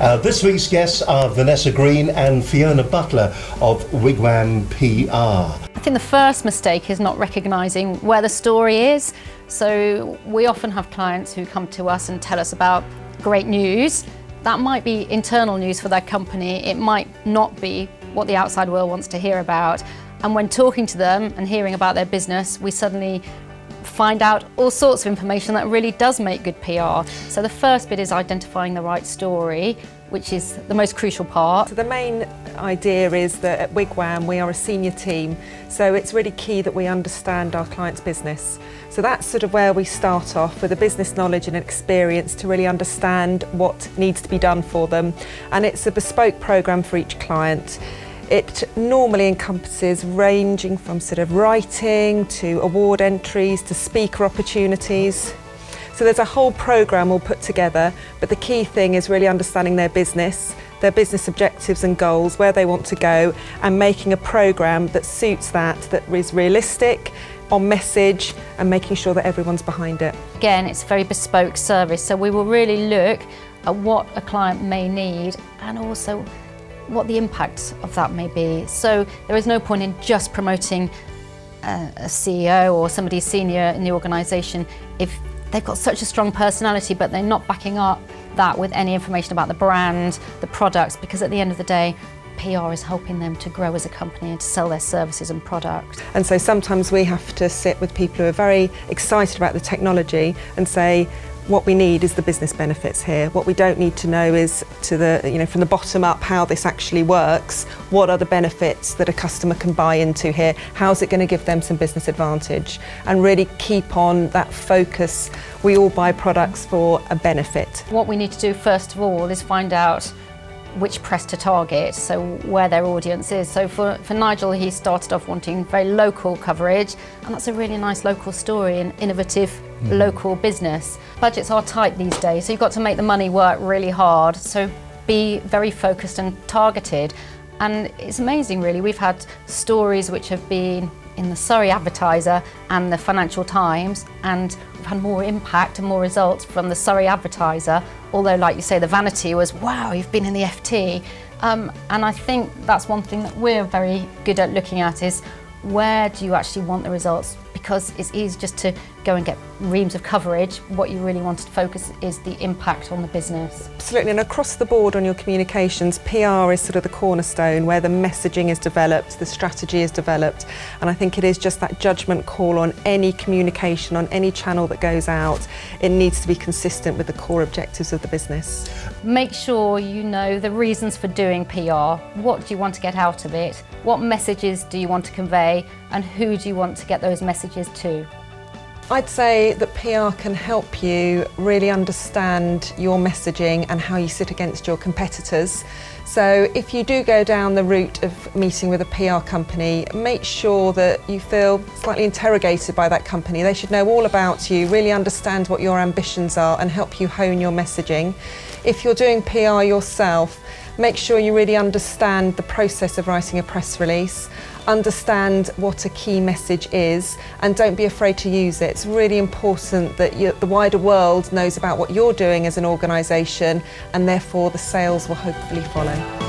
This week's guests are Vanessa Green and Fiona Butler of Wigwam PR. I think the first mistake is not recognising where the story is. So we often have clients who come to us and tell us about great news. That might be internal news for their company. It might not be what the outside world wants to hear about. And when talking to them and hearing about their business, we suddenly find out all sorts of information that really does make good PR. So the first bit is identifying the right story, which is the most crucial part. So the main idea is that at Wigwam we are a senior team, so it's really key that we understand our client's business. So that's sort of where we start off, with a business knowledge and experience to really understand what needs to be done for them. And it's a bespoke programme for each client. It normally encompasses ranging from sort of writing to award entries to speaker opportunities. So there's a whole programme all put together, but the key thing is really understanding their business objectives and goals, where they want to go, and making a programme that suits that is realistic, on message, and making sure that everyone's behind it. Again, it's a very bespoke service, so we will really look at what a client may need and also what the impact of that may be. So there is no point in just promoting a CEO or somebody senior in the organisation if they've got such a strong personality but they're not backing up that with any information about the brand, the products, because at the end of the day, PR is helping them to grow as a company and to sell their services and products. And so sometimes we have to sit with people who are very excited about the technology and say, what we need is the business benefits here. What we don't need to know is from the bottom up how this actually works. What are the benefits that a customer can buy into here? How's it going to give them some business advantage? And really keep on that focus. We all buy products for a benefit. What we need to do first of all is find out which press to target, so where their audience is. So for Nigel, he started off wanting very local coverage, and that's a really nice local story and innovative local business. Budgets are tight these days, so you've got to make the money work really hard, so be very focused and targeted. And it's amazing really, we've had stories which have been in the Surrey Advertiser and the Financial Times, and we've had more impact and more results from the Surrey Advertiser, although like you say, the vanity was, wow, you've been in the FT. And I think that's one thing that we're very good at looking at is, where do you actually want the results? Because it's easy just to go and get reams of coverage. What you really want to focus is the impact on the business. Absolutely, and across the board on your communications, PR is sort of the cornerstone where the messaging is developed, the strategy is developed, and I think it is just that judgment call on any communication, on any channel that goes out. It needs to be consistent with the core objectives of the business. Make sure you know the reasons for doing PR. What do you want to get out of it? What messages do you want to convey? And who do you want to get those messages to? I'd say that PR can help you really understand your messaging and how you sit against your competitors. So if you do go down the route of meeting with a PR company, make sure that you feel slightly interrogated by that company. They should know all about you, really understand what your ambitions are and help you hone your messaging. If you're doing PR yourself, make sure you really understand the process of writing a press release, understand what a key message is, and don't be afraid to use it. It's really important that the wider world knows about what you're doing as an organisation, and therefore the sales will hopefully follow.